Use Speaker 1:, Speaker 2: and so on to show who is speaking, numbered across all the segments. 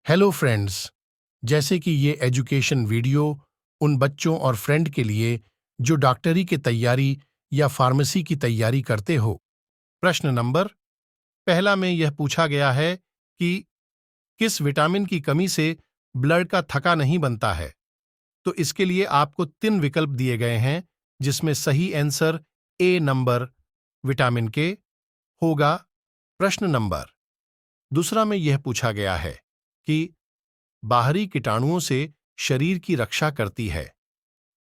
Speaker 1: Hello friends. जैसे कि ये एजुकेशन वीडियो उन बच्चों और फ्रेंड के लिए जो डॉक्टरी की तैयारी या फार्मेसी की तैयारी करते हो। प्रश्न नंबर पहला में यह पूछा गया है कि किस विटामिन की कमी से ब्लड का थक्का नहीं बनता है। तो इसके लिए आपको 3 विकल्प दिए गए हैं, जिसमें सही आंसर ए नंबर विटामिन के होगा। प्रश्न नंबर दूसरा में यह पूछा गया है कि बाहरी कीटाणुओं से शरीर की रक्षा करती है।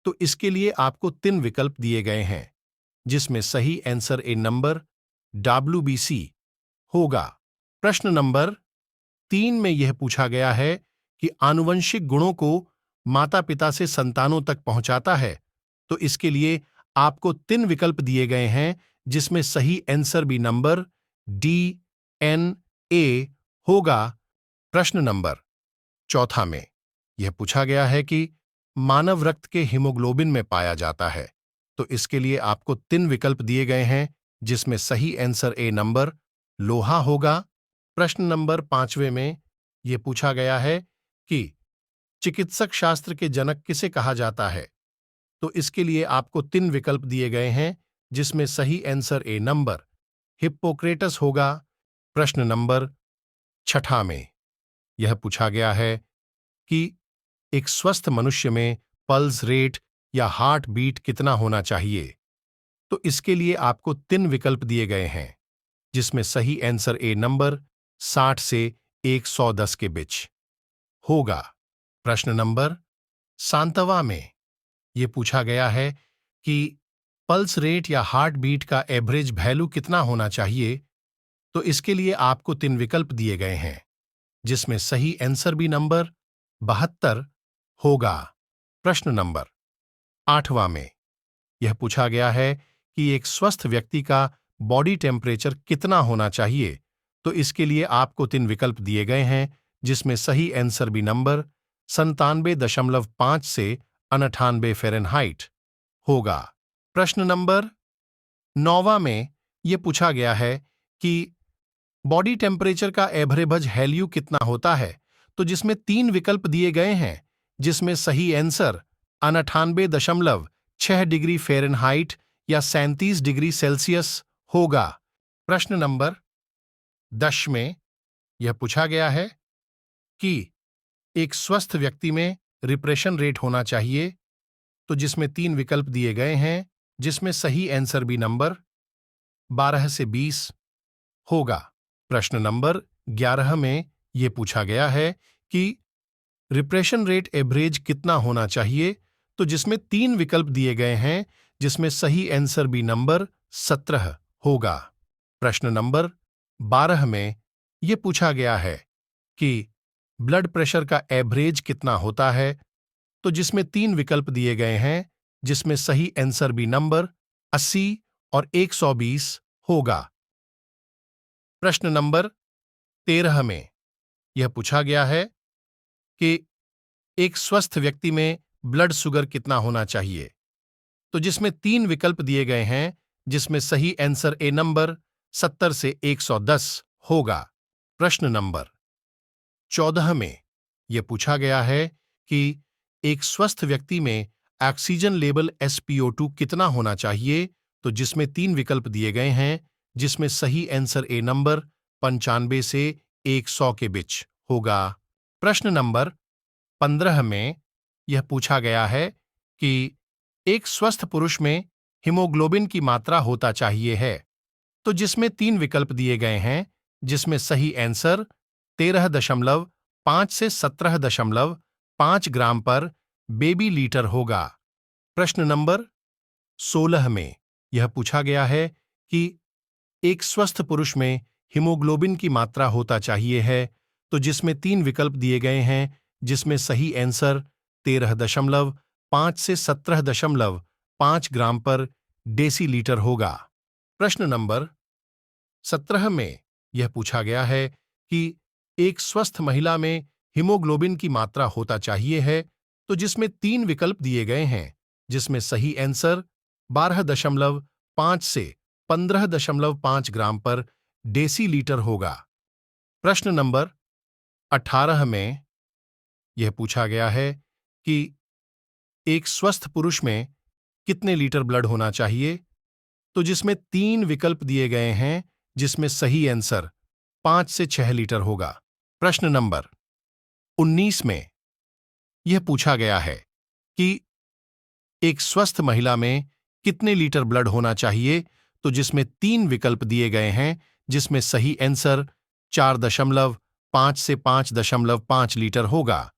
Speaker 1: तो इसके लिए आपको 3 विकल्प दिए गए हैं, जिसमें सही आंसर ए नंबर WBC होगा। प्रश्न नंबर 3 में यह पूछा गया है कि आनुवंशिक गुणों को माता पिता से संतानों तक पहुंचाता है। तो इसके लिए आपको 3 विकल्प दिए गए हैं, जिसमें सही आंसर बी नंबर DNA होगा। प्रश्न नंबर चौथा में यह पूछा गया है कि मानव रक्त के हीमोग्लोबिन में पाया जाता है। तो इसके लिए आपको 3 विकल्प दिए गए हैं, जिसमें सही आंसर ए नंबर लोहा होगा। प्रश्न नंबर 5वें में यह पूछा गया है कि चिकित्सक शास्त्र के जनक किसे कहा जाता है। तो इसके लिए आपको 3 विकल्प दिए गए हैं, जिसमें सही आंसर ए नंबर हिप्पोक्रेटस होगा। प्रश्न नंबर 6 में यह पूछा गया है कि एक स्वस्थ मनुष्य में पल्स रेट या हार्ट बीट कितना होना चाहिए। तो इसके लिए आपको 3 विकल्प दिए गए हैं, जिसमें सही आंसर ए नंबर 60 से 110 के बीच होगा। प्रश्न नंबर 7वां में यह पूछा गया है कि पल्स रेट या हार्ट बीट का एवरेज वैल्यू कितना होना चाहिए। तो इसके लिए आपको 3 विकल्प दिए गए हैं, जिसमें सही आंसर भी नंबर 72 होगा। प्रश्न नंबर 8वां में यह पूछा गया है कि एक स्वस्थ व्यक्ति का बॉडी टेम्परेचर कितना होना चाहिए। तो इसके लिए आपको 3 विकल्प दिए गए हैं, जिसमें सही आंसर भी नंबर 97.5 से 98 फ़ारेनहाइट होगा। प्रश्न नंबर 9वां में यह पूछा गया है कि बॉडी टेम्परेचर का एवरेज वैल्यू कितना होता है। तो जिसमें 3 विकल्प दिए गए हैं, जिसमें सही आंसर 98.6 डिग्री फ़ारेनहाइट या 37 डिग्री सेल्सियस होगा। प्रश्न नंबर 10 में यह पूछा गया है कि एक स्वस्थ व्यक्ति में रिप्रेशन रेट होना चाहिए। तो जिसमें 3 विकल्प दिए गए हैं, जिसमें सही आंसर भी नंबर 12 से 20 होगा। प्रश्न नंबर 11 में यह पूछा गया है कि रिप्रेशन रेट एवरेज कितना होना चाहिए। तो जिसमें 3 विकल्प दिए गए हैं, जिसमें सही आंसर भी नंबर 17 होगा। प्रश्न नंबर 12 में यह पूछा गया है कि ब्लड प्रेशर का एवरेज कितना होता है। तो जिसमें 3 विकल्प दिए गए हैं, जिसमें सही आंसर भी नंबर 80 और 120 होगा। प्रश्न नंबर 13 में यह पूछा गया है कि एक स्वस्थ व्यक्ति में ब्लड शुगर कितना होना चाहिए। तो जिसमें 3 विकल्प दिए गए हैं, जिसमें सही आंसर ए नंबर 70 से 110 होगा। प्रश्न नंबर 14 में यह पूछा गया है कि एक स्वस्थ व्यक्ति में ऑक्सीजन लेवल SpO2 कितना होना चाहिए। तो जिसमें 3 विकल्प दिए गए हैं, जिसमें सही आंसर ए नंबर 95 से 100 के बीच होगा। प्रश्न नंबर 15 में यह पूछा गया है कि एक स्वस्थ पुरुष में हीमोग्लोबिन की मात्रा होता चाहिए है। तो जिसमें 3 विकल्प दिए गए हैं, जिसमें सही आंसर 13.5 से 17.5 ग्राम पर बेबी लीटर होगा। प्रश्न नंबर 16 में यह पूछा गया है कि एक स्वस्थ पुरुष में हीमोग्लोबिन की मात्रा होता चाहिए है। तो जिसमें 3 विकल्प दिए गए हैं, जिसमें सही आंसर 13.5 से 17.5 ग्राम पर डेसी लीटर होगा। प्रश्न नंबर 17 में यह पूछा गया है कि एक स्वस्थ महिला में हीमोग्लोबिन की मात्रा होता चाहिए है। तो जिसमें 3 विकल्प दिए गए हैं, जिसमें सही आंसर 12.5 से 15.5 ग्राम पर डेसी लीटर होगा। प्रश्न नंबर 18 में यह पूछा गया है कि एक स्वस्थ पुरुष में कितने लीटर ब्लड होना चाहिए, तो जिसमें 3 विकल्प दिए गए हैं, जिसमें सही आंसर 5 से 6 लीटर होगा। प्रश्न नंबर 19 में यह पूछा गया है कि एक स्वस्थ महिला में कितने लीटर ब्लड होना चाहिए, तो जिसमें 3 विकल्प दिए गए हैं, जिसमें सही आंसर 4.5 से 5.5 लीटर होगा।